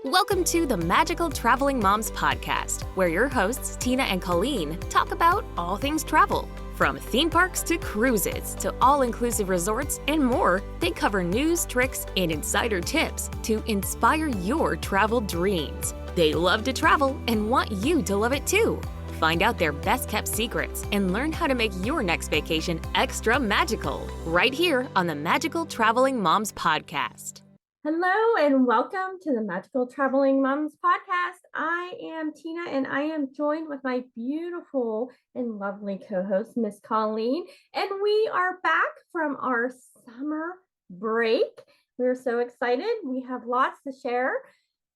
Welcome to the Magical Traveling Moms podcast, where your hosts, Tina and Colleen, talk about all things travel. From theme parks to cruises to all-inclusive resorts and more, they cover news, tricks, and insider tips to inspire your travel dreams. They love to travel and want you to love it too. Find out their best-kept secrets and learn how to make your next vacation extra magical, right here on the Magical Traveling Moms podcast. Hello and welcome to the Magical Traveling Moms podcast. I am Tina and I am joined with my beautiful and lovely co-host, Miss Colleen. And we are back from our summer break. We're so excited. We have lots to share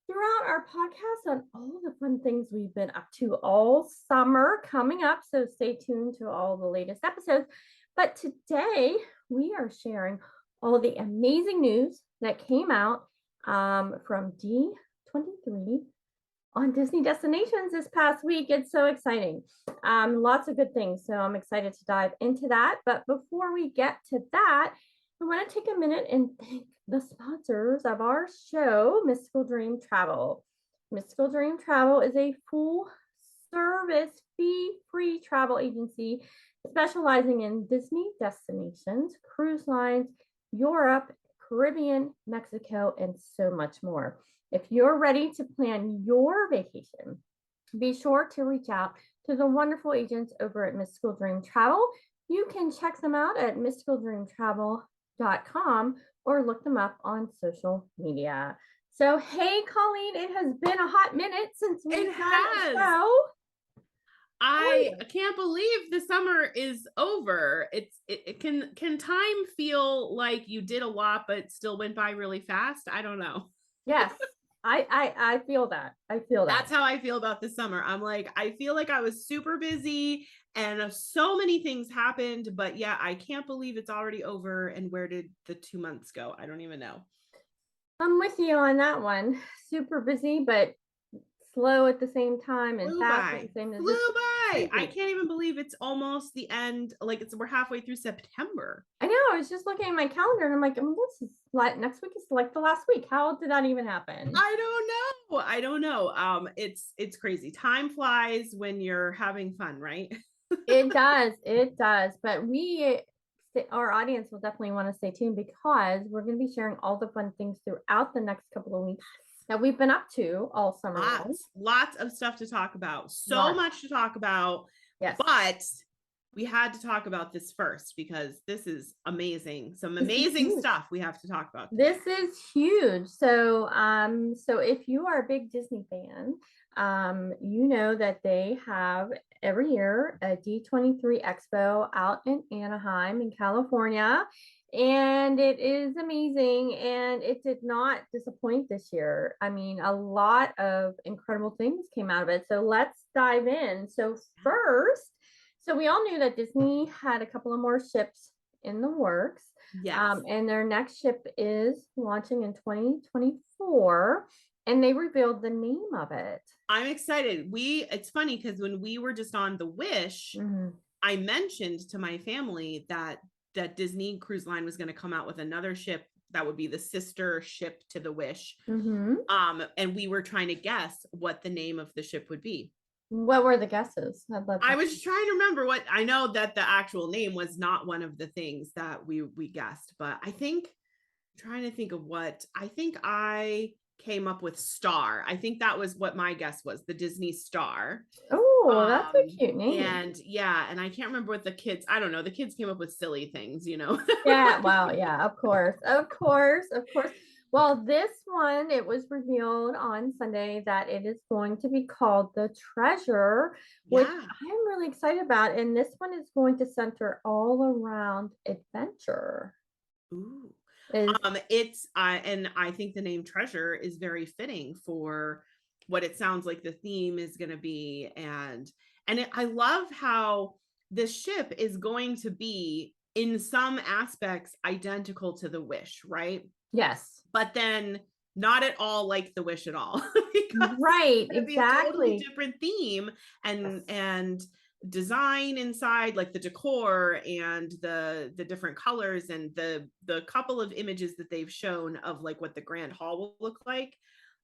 throughout our podcast on all the fun things we've been up to all summer coming up. So stay tuned to all the latest episodes. But today we are sharing all the amazing news that came out from D23 on Disney destinations this past week. It's so exciting. Lots of good things. So I'm excited to dive into that. But before we get to that, I want to take a minute and thank the sponsors of our show, Mystical Dream Travel. Mystical Dream Travel is a full service fee-free travel agency specializing in Disney destinations, cruise lines, Europe, Caribbean, Mexico, and so much more. If you're ready to plan your vacation, be sure to reach out to the wonderful agents over at Mystical Dream Travel. You can check them out at mysticaldreamtravel.com or look them up on social media. So, hey, Colleen, it has been a hot minute since we've done a show. I can't believe the summer is over. It can time feel like you did a lot, but still went by really fast? I don't know. Yes, I feel that. That's how I feel about the summer. I'm like, I feel like I was super busy and so many things happened, but yeah, I can't believe it's already over. And where did the 2 months go? I don't even know. I'm with you on that one. Super busy, but slow at the same time and fast at the same time. Flew by. I can't even believe it's almost the end. Like we're halfway through September. I know. I was just looking at my calendar and I'm like, this is like next week is like the last week. How did that even happen? I don't know. It's crazy. Time flies when you're having fun, right? It does. But our audience will definitely want to stay tuned because we're going to be sharing all the fun things throughout the next couple of weeks that we've been up to all summer long. Lots of stuff to talk about. So much to talk about. Yes. But we had to talk about this first because this is amazing. Some amazing stuff we have to talk about today. This is huge. So if you are a big Disney fan, you know that they have every year a D23 Expo out in Anaheim in California. And it is amazing. And it did not disappoint this year. I mean, a lot of incredible things came out of it. So let's dive in. So first, we all knew that Disney had a couple of more ships in the works. Yes. And their next ship is launching in 2024. And they revealed the name of it. I'm excited. It's funny because when we were just on the Wish, I mentioned to my family that Disney Cruise Line was going to come out with another ship that would be the sister ship to the Wish. And we were trying to guess what the name of the ship would be. What were the guesses? I was trying to remember what I know that the actual name was not one of the things that we guessed, but I'm trying to think of what I came up with Star. I think that was what my guess was, the Disney Star. Oh, that's a cute name. And I can't remember what the kids came up with silly things, Yeah, wow, yeah, of course. Well, this one, it was revealed on Sunday that it is going to be called the Treasure, which I'm really excited about. And this one is going to center all around adventure. Ooh. And I think the name Treasure is very fitting for what it sounds like the theme is going to be. I love how this ship is going to be in some aspects identical to the Wish, right? Yes. But then not at all like the Wish at all. Right. Exactly. A totally different theme and design inside, like the decor and the different colors and the couple of images that they've shown of like what the Grand Hall will look like.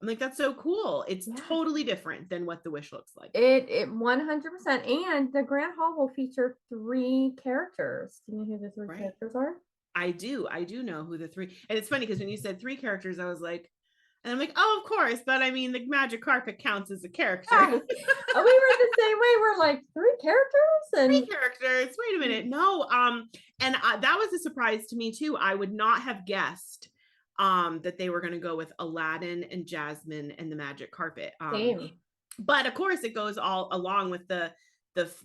I'm like, that's so cool. It's totally different than what the Wish looks like. It 100%. And the Grand Hall will feature 3 characters. Do you know who the 3 characters are? I do know who the 3, and it's funny because when you said 3 characters, I was like, and I'm like, oh, of course, but I mean, the magic carpet counts as a character. Yes. We were the same way. We're like 3 characters and 3 characters. Wait a minute, no. And that was a surprise to me too. I would not have guessed that they were going to go with Aladdin and Jasmine and the magic carpet. Same. But of course, it goes all along with the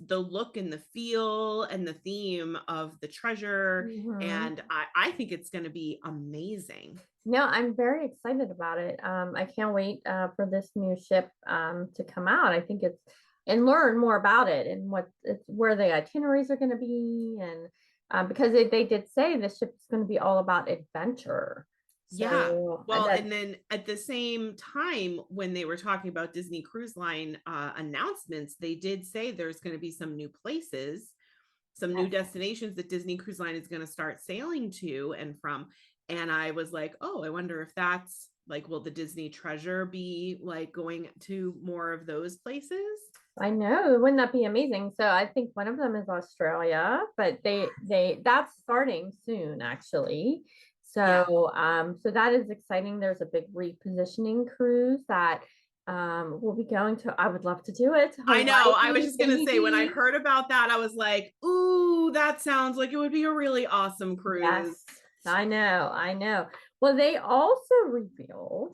look and the feel and the theme of the treasure. And I think it's going to be amazing. No, I'm very excited about it. I can't wait for this new ship to come out. I think and learn more about it and where the itineraries are going to be. And because they did say the ship is going to be all about adventure. So, well, and then at the same time, when they were talking about Disney Cruise Line announcements, they did say there's going to be some new places, some new destinations that Disney Cruise Line is going to start sailing to and from. And I was like, oh, I wonder if that's like, will the Disney Treasure be like going to more of those places? I know, wouldn't that be amazing? So I think one of them is Australia, but that's starting soon, actually. So so that is exciting. There's a big repositioning cruise that we'll be going to. I would love to do it. I know. I was just gonna say, when I heard about that, I was like, ooh, that sounds like it would be a really awesome cruise. Yes, I know. Well, they also revealed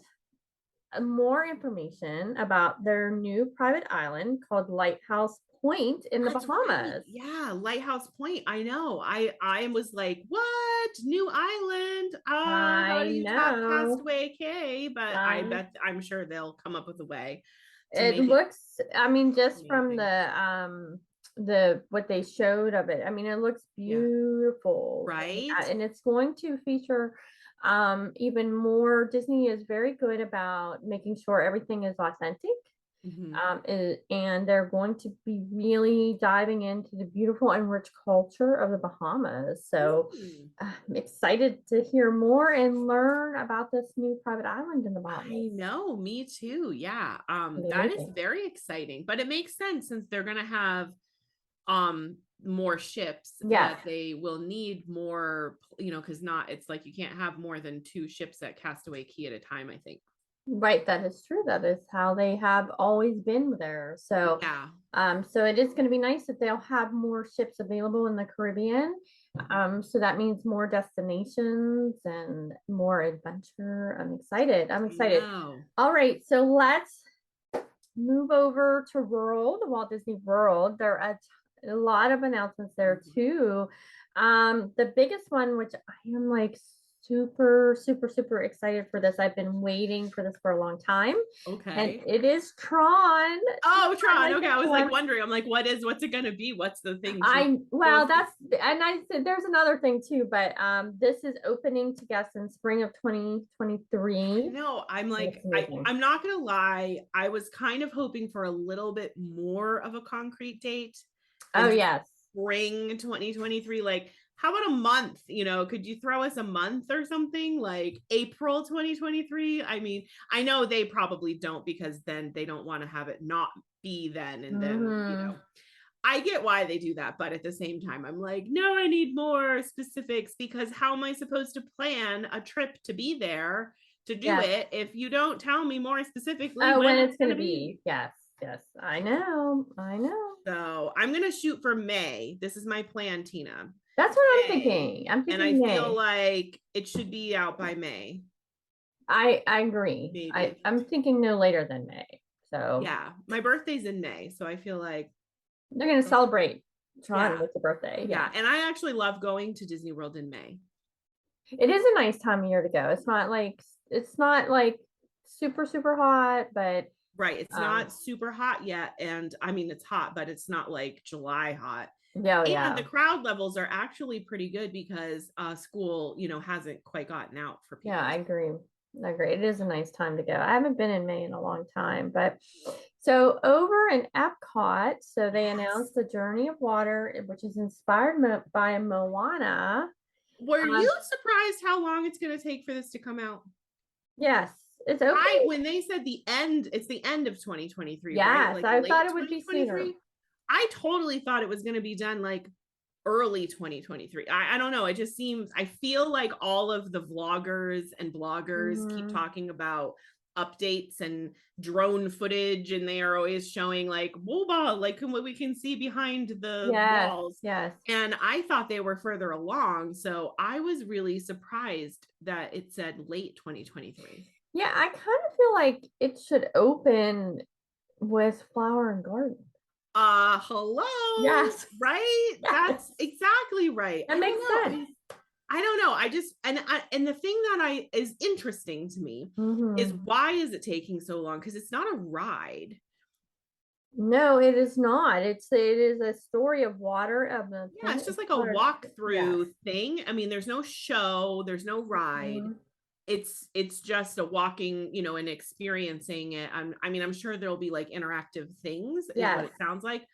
more information about their new private island called Lighthouse Point in the Bahamas. Right. Yeah, Lighthouse Point. I know. I was like, what? New island? How do you top Castaway Cay? But I'm sure they'll come up with a way. It looks, I mean, just from the what they showed of it, I mean, it looks beautiful. Right. And it's going to feature even more. Disney is very good about making sure everything is authentic. And they're going to be really diving into the beautiful and rich culture of the Bahamas. So I'm excited to hear more and learn about this new private island in the Bahamas. I know, me too. Yeah. That is very exciting, but it makes sense since they're going to have more ships that they will need more, because it's like you can't have more than 2 ships at Castaway Cay at a time, I think. Right, that is true. That is how they have always been there. So so it is going to be nice that they'll have more ships available in the Caribbean. So that means more destinations and more adventure. I'm excited. All right, so let's move over to World, Walt Disney World. There are a lot of announcements there too. The biggest one, which I am like super excited for this. I've been waiting for this for a long time. Okay. And it is Tron. Oh, Tron. Okay. I was like wondering, I'm like, what's it going to be? What's the thing? I said there's another thing too, but this is opening to guests in spring of 2023. No, I'm like, I'm not going to lie. I was kind of hoping for a little bit more of a concrete date. Oh, yes. Spring 2023. Like, how about a month? Could you throw us a month or something like April 2023? I mean, I know they probably don't, because then they don't want to have it not be then. And then, I get why they do that. But at the same time, I'm like, no, I need more specifics, because how am I supposed to plan a trip to be there to do it if you don't tell me more specifically when it's going to be? Yes, I know. So I'm going to shoot for May. This is my plan, Tina. That's what I'm thinking. And I feel like it should be out by May. I agree. I'm thinking no later than May. So yeah, my birthday's in May, so I feel like they're going to celebrate Tron with the birthday. Yeah, and I actually love going to Disney World in May. It is a nice time of year to go. It's not like super hot, but right. It's not super hot yet, and I mean it's hot, but it's not like July hot. And the crowd levels are actually pretty good because school, hasn't quite gotten out for people. Yeah, I agree. It is a nice time to go. I haven't been in May in a long time, but so over in Epcot, so they announced the Journey of Water, which is inspired by Moana. Were you surprised how long it's going to take for this to come out? Yes. it's okay. When they said the end, it's the end of 2023, Yes, right? Like I late thought it would be sooner. I totally thought it was going to be done like early 2023. I don't know. It just seems, I feel like all of the vloggers and bloggers keep talking about updates and drone footage, and they are always showing like wooba, like what we can see behind the walls. Yes. And I thought they were further along. So I was really surprised that it said late 2023. Yeah, I kind of feel like it should open with Flower and Garden. Hello. Yes. Right? Yes. That's exactly right. That makes sense. I don't know. I just, and the thing that is interesting to me is why is it taking so long? Because it's not a ride. No, it is not. It is a story of water. Yeah, it's just like a walkthrough thing. I mean, there's no show, there's no ride. It's just a walking, you know, and experiencing it. I'm sure there'll be like interactive things, is what it sounds like.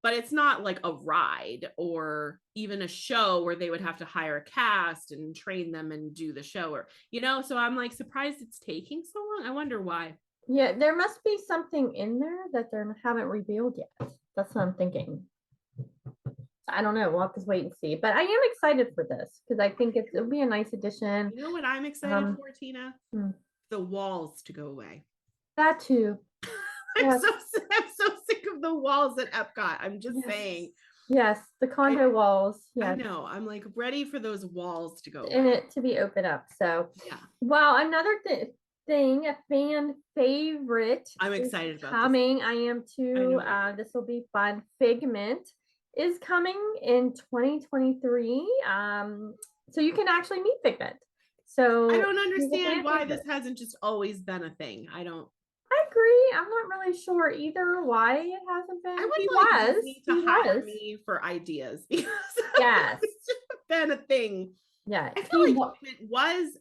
But it's not like a ride or even a show where they would have to hire a cast and train them and do the show, or, you know, so I'm like surprised it's taking so long. I wonder why. Yeah, there must be something in there that they haven't revealed yet. That's what I'm thinking. I don't know. We'll have to wait and see. But I am excited for this because I think it'll be a nice addition. You know what I'm excited for, Tina? The walls to go away. That too. I'm so sick of the walls at Epcot. I'm just saying. Yes, the condo walls. Yeah, I know. I'm like ready for those walls to go away. And it to be opened up. So yeah. Well, another thing, a fan favorite. I'm excited about coming. I am too. This will be fun. Figment is coming in 2023. So you can actually meet Figment. So I don't understand why this hasn't just always been a thing. I agree. I'm not really sure either why it hasn't been. I would need to hire me for ideas because it's just been a thing. Yeah, I feel like Figment was.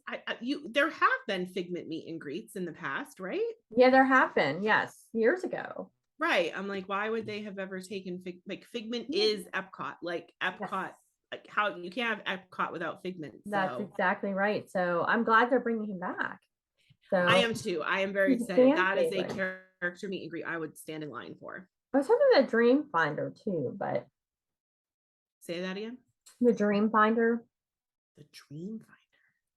There have been Figment meet and greets in the past, right? Yeah, there have been. Yes, years ago. Right. I'm like, why would they have ever taken Figment is Epcot, like Epcot. Like how you can't have Epcot without Figment. So. That's exactly right. So I'm glad they're bringing him back. So I am too. I am very excited. That is a character meet and greet I would stand in line for. I was talking about Dream Finder too, but say that again. The Dream Finder. The Dream Finder.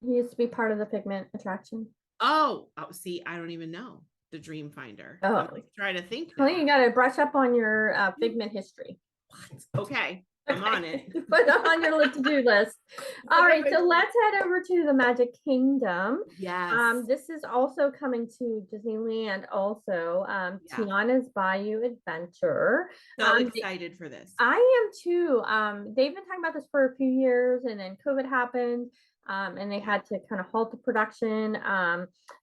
He used to be part of the Figment attraction. Oh, see, I don't even know the Dream Finder. Oh, I'm like trying to think. Well, you got to brush up on your Figment history. What? Okay. I'm on it. Put it on your to-do list. All right, so let's head over to the Magic Kingdom. Yes. This is also coming to Disneyland also. Tiana's Bayou Adventure. So excited for this. I am too. They've been talking about this for a few years, and then COVID happened. And they had to kind of halt the production.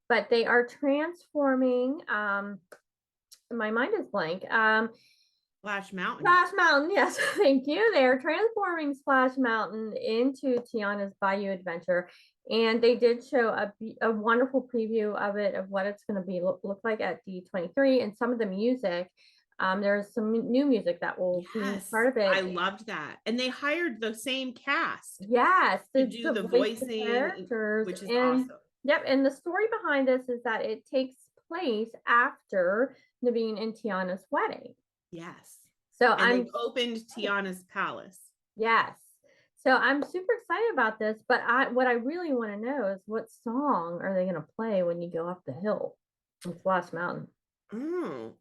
But they are transforming. My mind is blank. Splash Mountain. Splash Mountain, yes, thank you. They're transforming Splash Mountain into Tiana's Bayou Adventure, and they did show a wonderful preview of it, of what it's going to be look like at D23, and some of the music. There's some new music that will be part of it. I loved that, and they hired the same cast. Yes, to do the voicing, which is awesome. Yep, and the story behind this is that it takes place after Naveen and Tiana's wedding. Yes. So they've opened Tiana's palace. Yes. So I'm super excited about this, but what I really want to know is what song are they going to play when you go up the hill on Splash Mountain?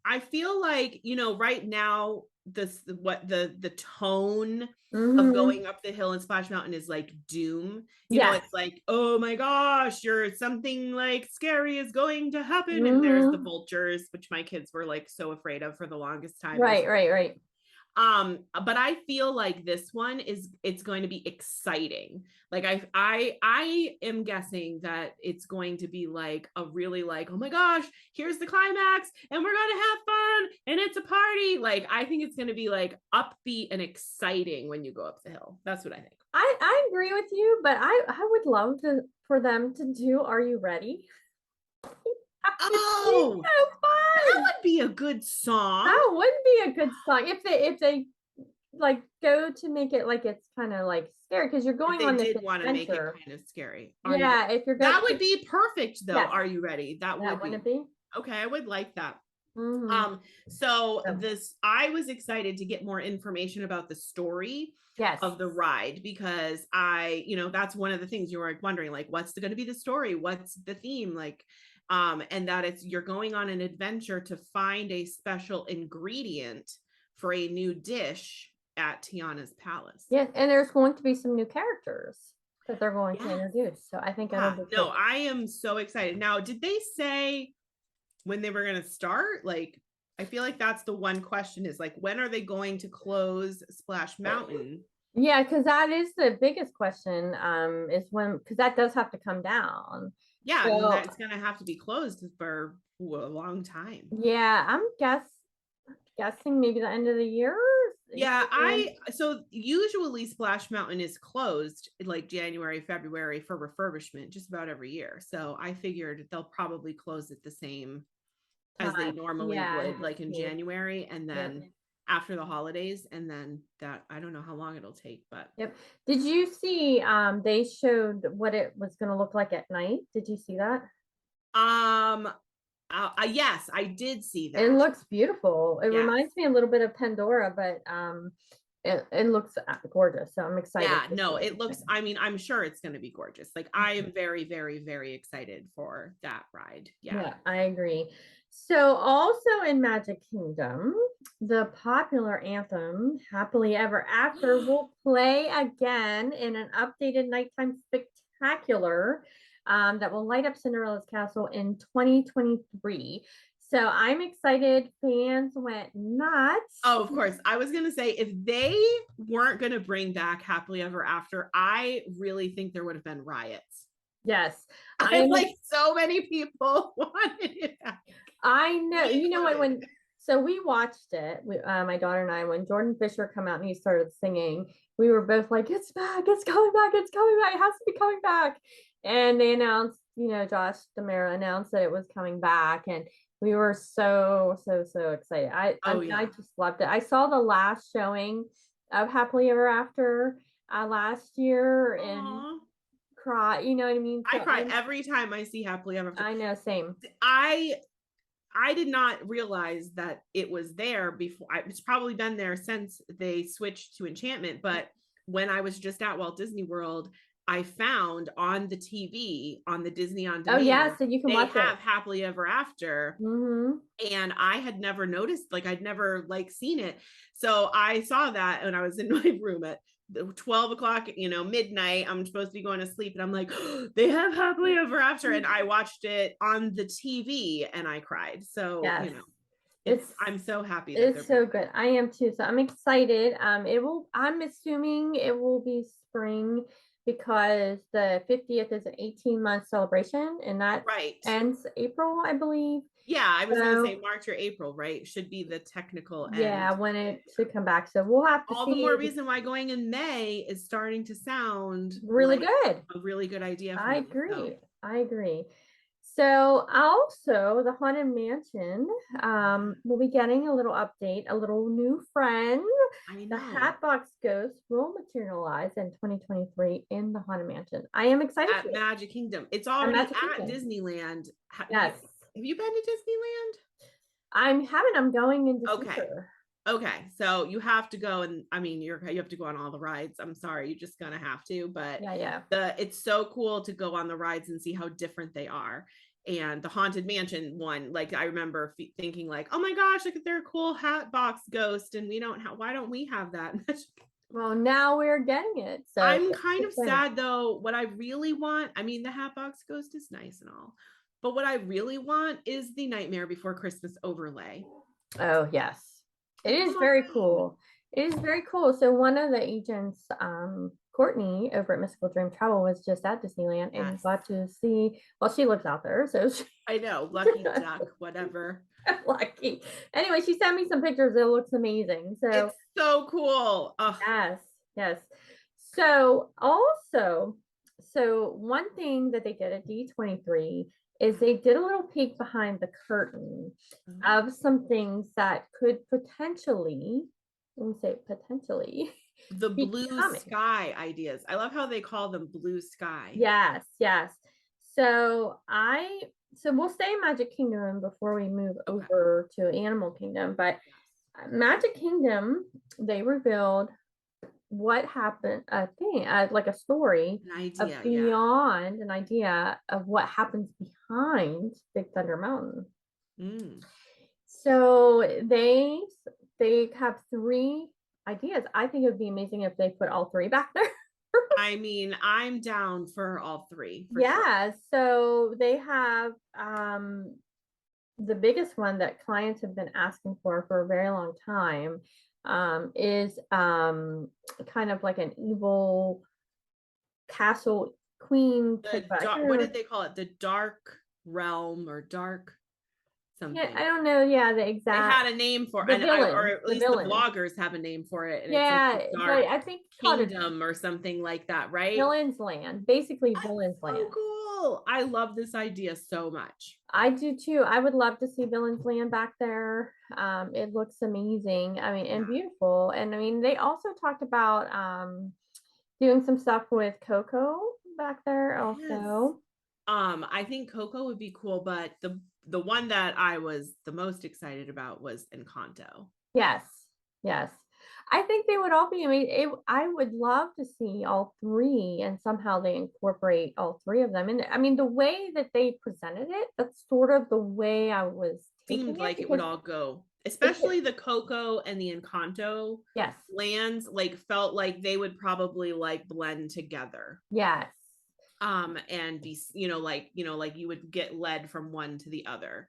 I feel like, right now the tone of going up the hill in Splash Mountain is like doom. You know, it's like, oh my gosh, something like scary is going to happen. And there's the vultures, which my kids were like so afraid of for the longest time. Right. But I feel like this one it's going to be exciting. Like I am guessing that it's going to be like a really like, oh my gosh, here's the climax and we're gonna have fun and it's a party. Like I think it's gonna be like upbeat and exciting when you go up the hill. That's what I think. I agree with you, but I would love for them to do Are You Ready? Oh, so fun. That would be a good song. That would be a good song if they like go to make it like it's kind of like scary because you're going on They this did want to make it adventure. kind of scary. Yeah, if you're going, That would be perfect though. yes, Are you ready? That would be. wouldn't it be? Okay, I would like that. Mhm. So So, I was excited to get more information about the story yes. of the ride because that's one of the things you were like wondering, like, what's going to be the story? What's the theme? Like, and that you're going on an adventure to find a special ingredient for a new dish at Tiana's palace. Yes, and there's going to be some new characters that they're going to Yes. introduce. So I think Yeah. that'll be No, cool. I am so excited. Now, did they say when they were going to start? Like, I feel like that's the one question is like, when are they going to close Splash Mountain? Yeah, because that is the biggest question, is when, because that does have to come down. Yeah, So, and that's going to have to be closed for a long time. yeah, I'm guessing maybe the end of the year. Yeah, so usually Splash Mountain is closed like January, February for refurbishment just about every year. So I figured they'll probably close it the same as they normally would, like in January, and then after the holidays, and then that I don't know how long it'll take, but Yep. Did you see they showed what it was going to look like at night? Did you see that? yes, I did see that. It looks beautiful. It Yes. reminds me a little bit of Pandora, but it looks gorgeous. So I'm excited. Yeah, no, it looks, I mean, I'm sure it's going to be gorgeous. Like I am very, very, very excited for that ride. Yeah, I agree. So also in Magic Kingdom, the popular anthem Happily Ever After will play again in an updated nighttime spectacular that will light up Cinderella's castle in 2023. So I'm excited. Fans went nuts. Oh, of course. I was going to say, if they weren't going to bring back Happily Ever After, I really think there would have been riots. Yes. I like so many people wanted it back. I know. You know what? So we watched it, my daughter and I, when Jordan Fisher come out and he started singing, we were both like, it's back, it's coming back, it's coming back, it has to be coming back. And they announced, Josh D'Amara announced that it was coming back. And we were so excited. I just loved it. I saw the last showing of Happily Ever After last year. Aww. And cry, you know what I mean? So I cry every time I see Happily Ever After. I know, same. I did not realize that it was there before. It's probably been there since they switched to Enchantment. But when I was just at Walt Disney World, I found on the TV on the Disney On Demand. Oh yeah, so you can watch it. Happily Ever After, and I had never noticed. Like I'd never seen it. So I saw that when I was in my room at 12 o'clock, midnight. I'm supposed to be going to sleep, and I'm like, oh, they have Happily Ever After, and I watched it on the TV and I cried. So I'm so happy that it's so good. I am too. So I'm excited. I'm assuming it will be spring because the 50th is an 18-month celebration, and that ends April, I believe. Yeah, I was going to say March or April, right? Should be the technical end. Yeah, when it should come back. So we'll have to all see. The more reason why going in May is starting to sound really good. A really good idea. I agree. So also the Haunted Mansion will be getting a little update, a little new friend. The Hatbox Ghost will materialize in 2023 in the Haunted Mansion. I am excited. At Magic Kingdom. It's already at Disneyland. Yes. Have you been to Disneyland? I haven't. I'm going in December. Okay, so you have to go, and I mean, you have to go on all the rides. I'm sorry, you're just gonna have to, but it's so cool to go on the rides and see how different they are. And the Haunted Mansion one, like I remember thinking like, oh my gosh, look at their cool Hatbox Ghost, and why don't we have that? Well, now we're getting it. So I'm kind of sad though. What I really want, I mean, the Hatbox Ghost is nice and all, but what I really want is the Nightmare Before Christmas overlay. Oh yes. It is very cool. It is very cool. So one of the agents, Courtney over at Mystical Dream Travel, was just at Disneyland and got to see, well, she lives out there. So I know, lucky duck, whatever. Lucky. Anyway, she sent me some pictures. It looks amazing. So it's so cool. Oh. Yes. So also, one thing that they did at D23 is they did a little peek behind the curtain of some things that could potentially let me say potentially The blue becoming. sky ideas. I love how they call them blue sky. Yes, yes. So we'll stay in Magic Kingdom before we move over to Animal Kingdom. But Magic Kingdom, they revealed what happened, a thing, like a story, An idea, of beyond an idea of what happens behind Big Thunder Mountain. So they have 3 ideas. I think it would be amazing if they put all 3 back there. I mean, I'm down for all 3. Sure. So they have the biggest one that clients have been asking for a very long time is kind of like an evil castle queen. What did they call it? The dark realm or dark something. Yeah, I don't know. Yeah, the exact. They had a name for it, or at least the bloggers have a name for it. And yeah, it's like dark but I think kingdom or something like that, right? Villain's Land, basically Villain's Land. So cool! I love this idea so much. I do too. I would love to see Villain's Land back there. It looks amazing. I mean, and beautiful. And I mean, they also talked about doing some stuff with Coco back there also. I think Coco would be cool, but the one that I was the most excited about was Encanto. Yes. I think they would all be amazing. I would love to see all 3 and somehow they incorporate all 3 of them. And I mean, the way that they presented it, that's sort of the way I was seemed like it would all go, especially the Coco and the Encanto lands, like felt like they would probably like blend together. Yes. And be, like you would get led from one to the other.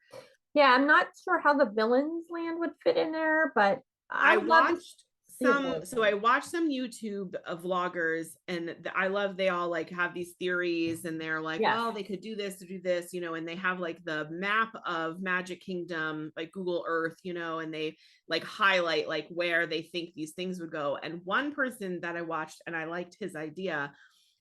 Yeah, I'm not sure how the Villain's Land would fit in there, but I watched some YouTube vloggers, and I love, they all like have these theories, and they're like, well, they could do this to do this, and they have like the map of Magic Kingdom, like Google Earth, and they like highlight like where they think these things would go. And one person that I watched, and I liked his idea,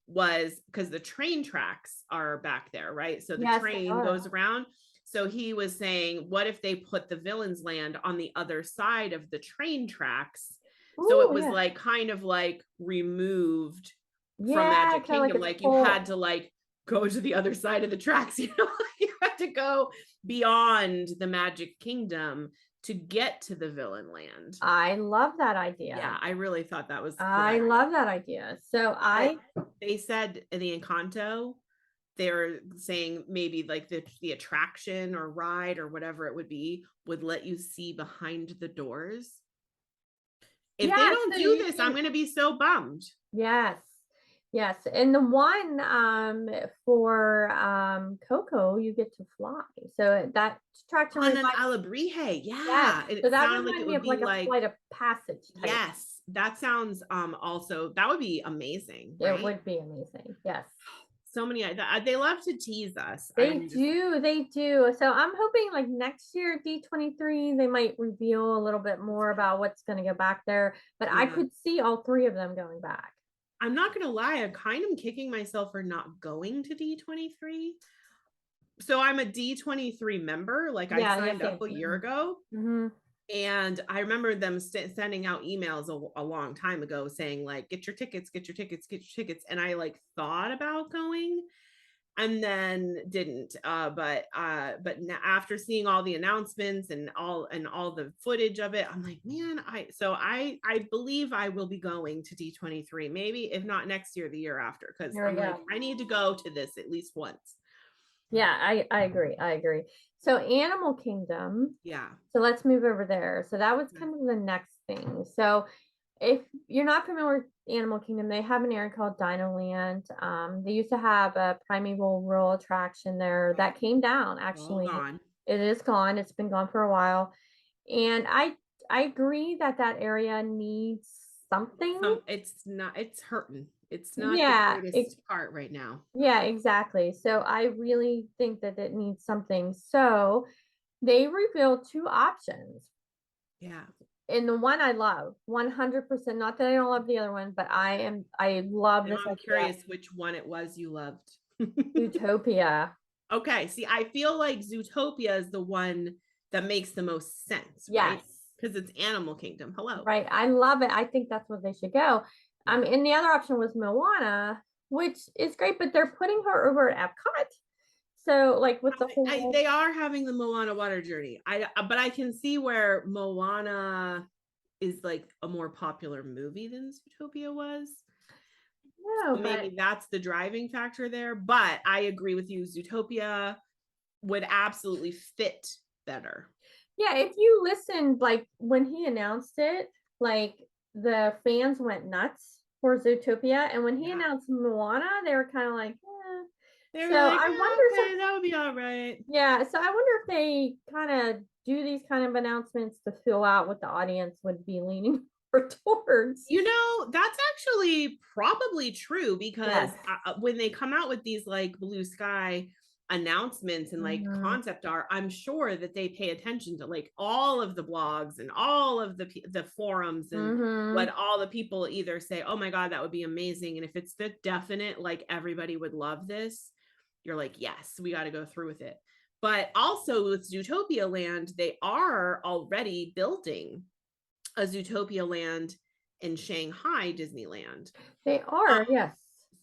was because the train tracks are back there, right? So the train goes around. So he was saying, what if they put the Villain's Land on the other side of the train tracks? So it was like kind of like removed from Magic Kingdom. Like you had to like go to the other side of the tracks, you had to go beyond the Magic Kingdom to get to the Villain Land. I love that idea. Yeah, I really thought that was I love that idea. So they said in the Encanto, they're saying maybe like the attraction or ride or whatever it would be would let you see behind the doors. If they don't do this, I'm going to be so bummed. Yes. And the one for Coco, you get to fly. So that attraction on an Alebrije. Yeah. So that sounded like it would be like a flight of passage type. Yes. That sounds also, that would be amazing. Right? It would be amazing. Yes. So many, they love to tease us. They do. So I'm hoping like next year D23 they might reveal a little bit more about what's going to go back there, but I could see all 3 of them going back. I'm not going to lie, I'm kind of kicking myself for not going to D23. So I'm a D23 member, like I signed up a year ago. And I remember them sending out emails a long time ago saying like, get your tickets. And I like thought about going and then didn't. But now, after seeing all the announcements and all the footage of it, I'm like, man, I believe I will be going to D23, maybe if not next year, the year after. Cause I'm like, I need to go to this at least once. Yeah, I agree. So Animal Kingdom. Yeah. So let's move over there. So that was kind of the next thing. So if you're not familiar with Animal Kingdom, they have an area called Dino Land. They used to have a primeval rural attraction there that came down. Actually, it is gone. It's been gone for a while. And I agree that area needs something. It's hurting. It's not the greatest part right now. Yeah, exactly. So I really think that it needs something. So they revealed 2 options. Yeah. And the one I love 100%, not that I don't love the other one, but I love this. I'm curious which one it was you loved. Zootopia. Okay. See, I feel like Zootopia is the one that makes the most sense. Yes. Right? because it's Animal Kingdom. Hello. Right. I love it. I think that's where they should go. And the other option was Moana, which is great, but they're putting her over at Epcot. So like with the whole they are having the Moana water journey. But I can see where Moana is like a more popular movie than Zootopia was. No, so maybe that's the driving factor there. But I agree with you. Zootopia would absolutely fit better. Yeah, if you listened, like when he announced it, like the fans went nuts for Zootopia, and when he announced Moana, they were kind of like, They were like, I wonder if that would be all right. Yeah, so I wonder if they kind of do these kind of announcements to fill out what the audience would be leaning towards. You know, that's actually probably true because when they come out with these like blue sky announcements and like concept art, I'm sure that they pay attention to like all of the blogs and all of the forums and what all the people either say, oh my God, that would be amazing. And if it's the definite, like everybody would love this, you're like, yes, we got to go through with it. But also with Zootopia Land, they are already building a Zootopia Land in Shanghai Disneyland. They are, yes.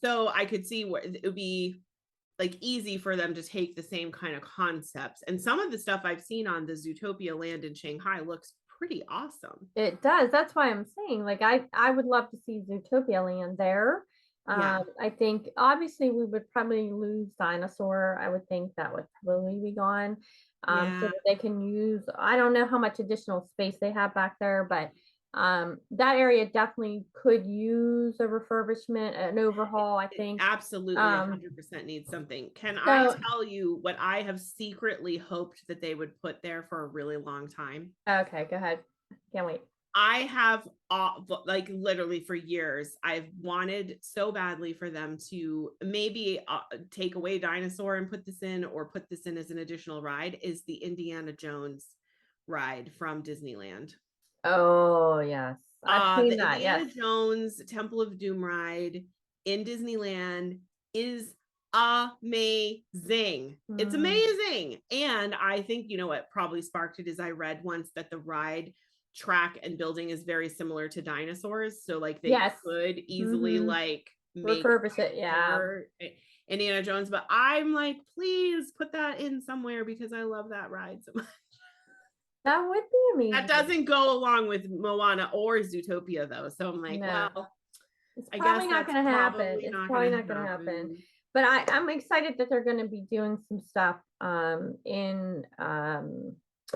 So I could see where it would be like easy for them to take the same kind of concepts. And some of the stuff I've seen on the Zootopia Land in Shanghai looks pretty awesome. It does. That's why I'm saying, like, I would love to see Zootopia Land there. I think obviously we would probably lose Dinosaur. I would think that would probably be gone. So that they can use, I don't know how much additional space they have back there, but that area definitely could use a refurbishment, an overhaul. I think absolutely 100% needs something. Can I tell you what I have secretly hoped that they would put there for a really long time? Okay, go ahead. Can't wait. I have like literally for years, I've wanted so badly for them to maybe take away Dinosaur and put this in, or put this in as an additional ride, is the Indiana Jones ride from Disneyland. Oh, yes. I've seen that. Indiana Jones Temple of Doom ride in Disneyland is amazing. It's amazing. And I think, you know, what probably sparked it is I read once that the ride track and building is very similar to Dinosaurs. So like they could easily like refurbish it. Indiana Jones. But I'm like, please put that in somewhere because I love that ride so much. That would be amazing. That doesn't go along with Moana or Zootopia though. So I'm like, well, it's probably not going to happen. It's probably not going to happen. But I'm excited that they're going to be doing some stuff in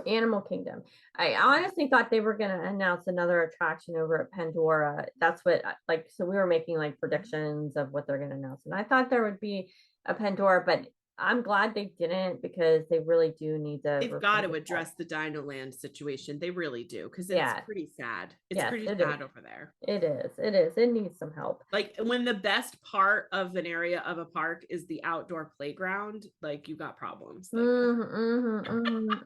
Animal Kingdom. I honestly thought they were going to announce another attraction over at Pandora. That's what, like, so we were making like predictions of what they're going to announce. And I thought there would be a Pandora, but I'm glad they didn't, because they really do need to. They've got to address the Dino Land situation. They really do, because it's pretty sad. It's pretty sad over there. It is. It is. It needs some help. Like when the best part of an area of a park is the outdoor playground, like you got problems. Like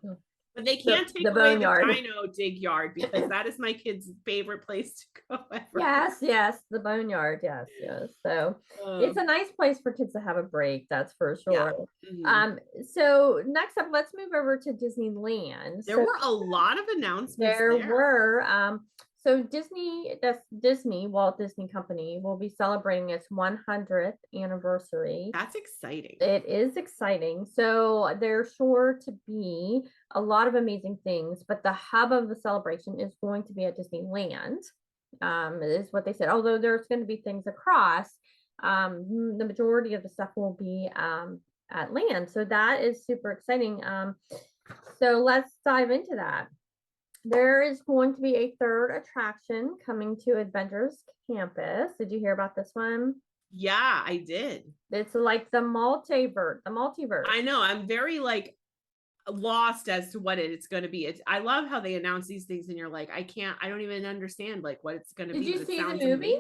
but they can't take away the Dino Dig Yard, because that is my kid's favorite place to go ever. Yes, the Boneyard. Yes. So it's a nice place for kids to have a break. That's for sure. So next up, let's move over to Disneyland. There were a lot of announcements. There were. So Disney, Walt Disney Company, will be celebrating its 100th anniversary. That's exciting. It is exciting. So there's sure to be a lot of amazing things, but the hub of the celebration is going to be at Disneyland, is what they said. Although there's going to be things across, the majority of the stuff will be at land. So that is super exciting. So let's dive into that. There is going to be a third attraction coming to Adventures Campus. Did you hear about this one? Yeah, I did. It's like the multiverse. I know. I'm very like lost as to what it's going to be. I love how they announce these things and you're like, I don't even understand like what it's going to be. Did you see the movie?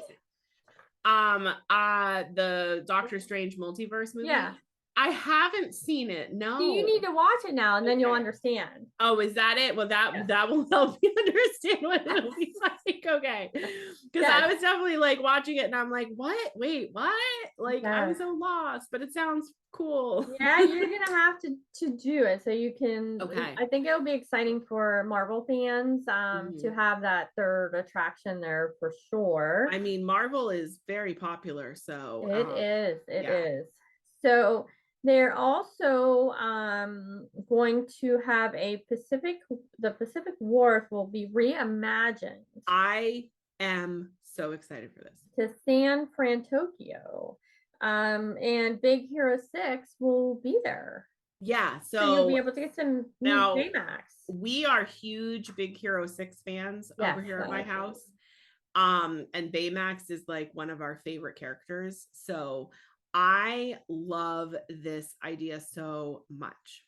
The Doctor Strange multiverse movie. Yeah. I haven't seen it. No. You need to watch it now, and then you'll understand. Oh, is that it? Well, that will help me understand what it'll be like. Okay. Because I was definitely like watching it and I'm like, what? Wait, what? Like I'm so lost, but it sounds cool. Yeah, you're gonna have to do it so you can. Okay. I think it'll be exciting for Marvel fans to have that third attraction there for sure. I mean, Marvel is very popular, so it is. So they're also going to have the Pacific Wharf will be reimagined. I am so excited for this. To San Fran, Tokyo. And Big Hero 6 will be there. Yeah, so you'll be able to get some now Baymax. We are huge Big Hero 6 fans over here at my house. And Baymax is like one of our favorite characters. So I love this idea so much.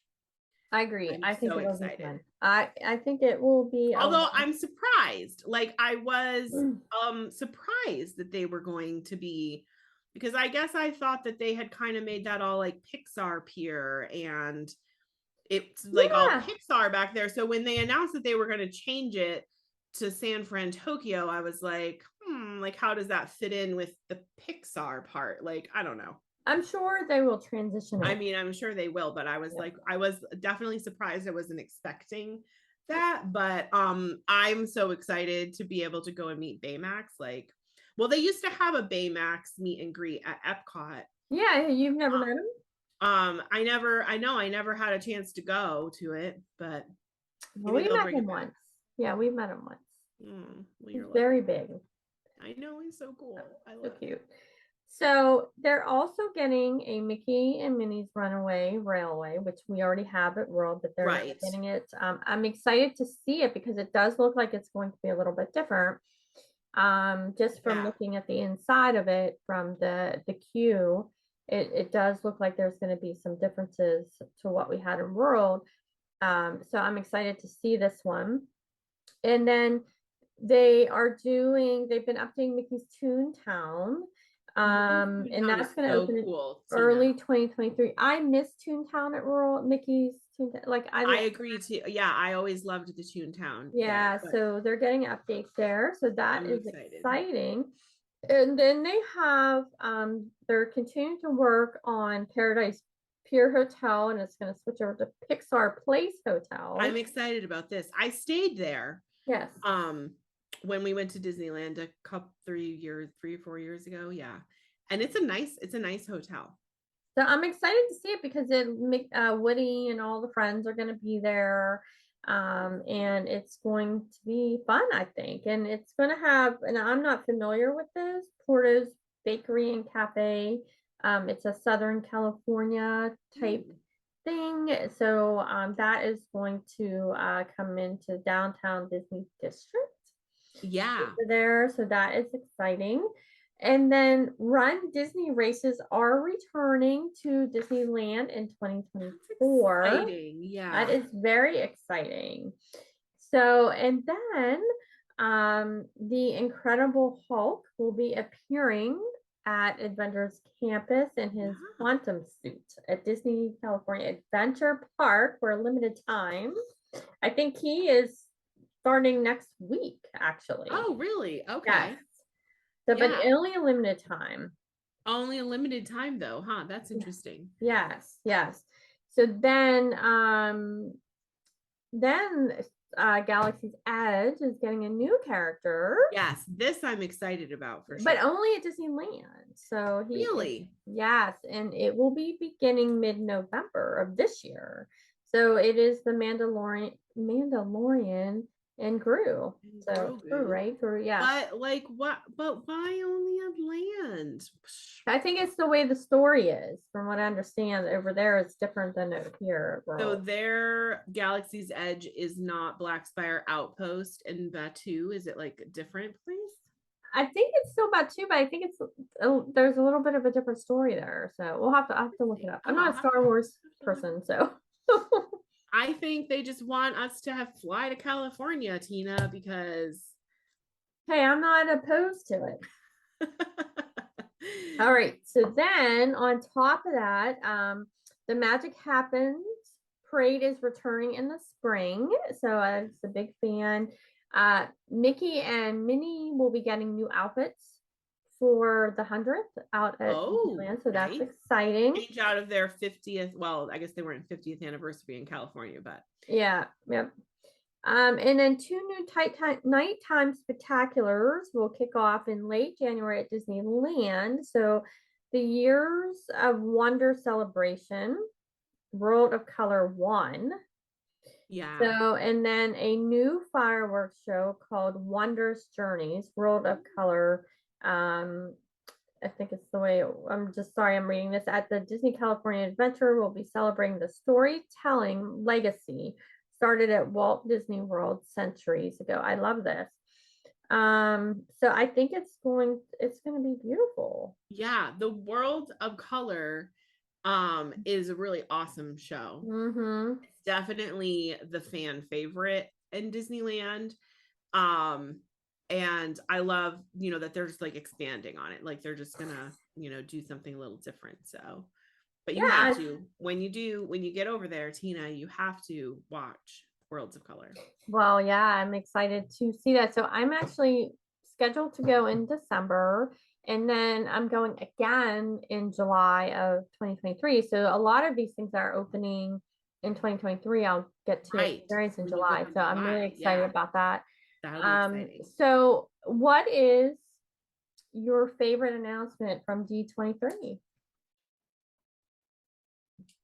I agree. I think it will be fun. I think it will be. Although I'm surprised. Like I was surprised that they were going to be, because I guess I thought that they had kind of made that all like Pixar Pier and it's like all Pixar back there. So when they announced that they were going to change it to San Fran, Tokyo, I was like, like how does that fit in with the Pixar part? Like, I don't know. I'm sure they will transition. I mean, I'm sure they will, but I was like, I was definitely surprised. I wasn't expecting that, but I'm so excited to be able to go and meet Baymax. Like, well, they used to have a Baymax meet and greet at Epcot. Yeah, you've never met him? I never had a chance to go to it, but we met him once. Yeah, we've met him once. He's very big. I know, he's so cool. I love so cute. So they're also getting a Mickey and Minnie's Runaway Railway, which we already have at World, but they're getting it. I'm excited to see it because it does look like it's going to be a little bit different. Just from looking at the inside of it from the queue, it does look like there's going to be some differences to what we had in World. So I'm excited to see this one. And then they've been updating Mickey's Toontown. And that's going to open early 2023. I miss Toontown at Mickey's Toontown. Like I agree too. Yeah, I always loved the Toontown. Yeah, so they're getting updates there. So that is exciting. And then they have they're continuing to work on Paradise Pier Hotel, and it's going to switch over to Pixar Place Hotel. I'm excited about this. I stayed there. Yes. When we went to Disneyland a couple 3 or 4 years ago. Yeah. And it's a nice hotel. So I'm excited to see it because Woody and all the friends are going to be there. And it's going to be fun, I think. And it's going to have, and I'm not familiar with this, Porto's Bakery and Cafe. It's a Southern California type thing. So that is going to come into downtown Disney District. Yeah. There. So that is exciting. And then Run Disney races are returning to Disneyland in 2024. That's exciting. Yeah. That is very exciting. So, and then the Incredible Hulk will be appearing at Adventure's campus in his quantum suit at Disney California Adventure Park for a limited time. I think he is starting next week, actually. Oh, really? Okay. Yes. So, but only a limited time. Only a limited time, though, huh? That's interesting. Yes. So then Galaxy's Edge is getting a new character. Yes, this I'm excited about for sure. But only at Disneyland. So yes, and it will be beginning mid-November of this year. So it is the Mandalorian and Gru. So Gru, right? Gru, yeah. But like what? But why only at land? I think it's the way the story is. From what I understand, over there it's different than here. So their Galaxy's Edge is not Black Spire Outpost and Batuu. Is it like a different place? I think it's still Batuu, but I think there's a little bit of a different story there. So we'll have to look it up. I'm not a Star Wars person, so. I think they just want us to fly to California, Tina, because. Hey, I'm not opposed to it. All right. So then on top of that, The Magic Happens parade is returning in the spring, so I was a big fan. Mickey and Minnie will be getting new outfits for the 100th out at Disneyland, so that's exciting. Change out of their 50th. Well, I guess they weren't 50th anniversary in California, but yeah, yep. And then 2 new nighttime spectaculars will kick off in late January at Disneyland. So the Years of Wonder Celebration, World of Color 1. Yeah. So, and then a new fireworks show called Wondrous Journeys, World of Color. I think it's the way, I'm just sorry, I'm reading this. At the Disney California Adventure, we'll be celebrating the storytelling legacy started at Walt Disney World centuries ago. I love this. So I think it's going to be beautiful. Yeah, the World of Color is a really awesome show. Mm-hmm. It's definitely the fan favorite in Disneyland. And I love, that they're just like expanding on it. Like they're just gonna, do something a little different. So, but you have to, when you get over there, Tina, you have to watch Worlds of Color. Well, yeah, I'm excited to see that. So I'm actually scheduled to go in December, and then I'm going again in July of 2023. So a lot of these things that are opening in 2023, I'll get to experience in July. So I'm really excited about that. That'll be exciting. So what is your favorite announcement from D23?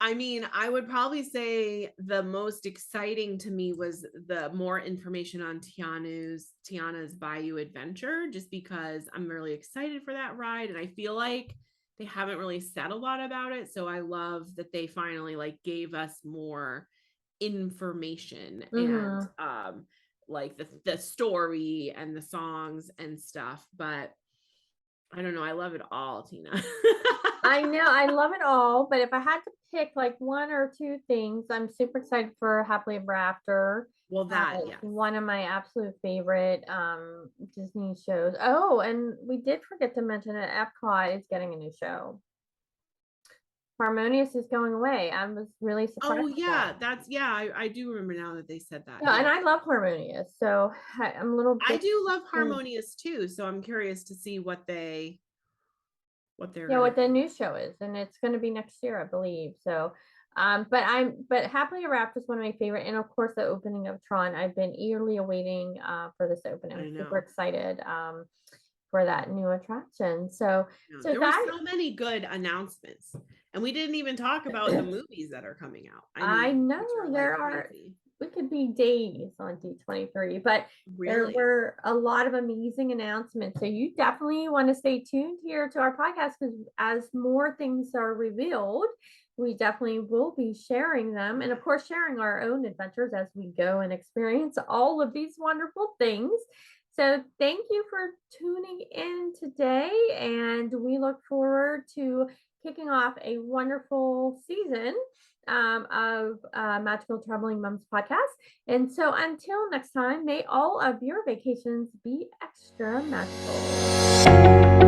I mean, I would probably say the most exciting to me was the more information on Tiana's Bayou Adventure, just because I'm really excited for that ride. And I feel like they haven't really said a lot about it. So I love that they finally gave us more information and like the story and the songs and stuff. But I don't know. I love it all, Tina. I know. I love it all. But if I had to pick like 1 or 2 things, I'm super excited for Happily Ever After. Well, that, yes. One of my absolute favorite Disney shows. Oh, and we did forget to mention that Epcot is getting a new show. Harmonious is going away. I was really surprised. Oh yeah, I do remember now that they said that. Yeah, and I love Harmonious, so I'm a little. I do love Harmonious too, so I'm curious to see what the new show is, and it's going to be next year, I believe. So, but Happily Ever After is one of my favorite, and of course the opening of Tron. I've been eagerly awaiting for this opening. I'm super excited for that new attraction. So there were so many good announcements, and we didn't even talk about the movies that are coming out. I know there are. We could be days on D23, but there were a lot of amazing announcements. So you definitely want to stay tuned here to our podcast, because as more things are revealed, we definitely will be sharing them, and of course sharing our own adventures as we go and experience all of these wonderful things. So thank you for tuning in today, and we look forward to kicking off a wonderful season of Magical Traveling Moms podcast. And so until next time, may all of your vacations be extra magical.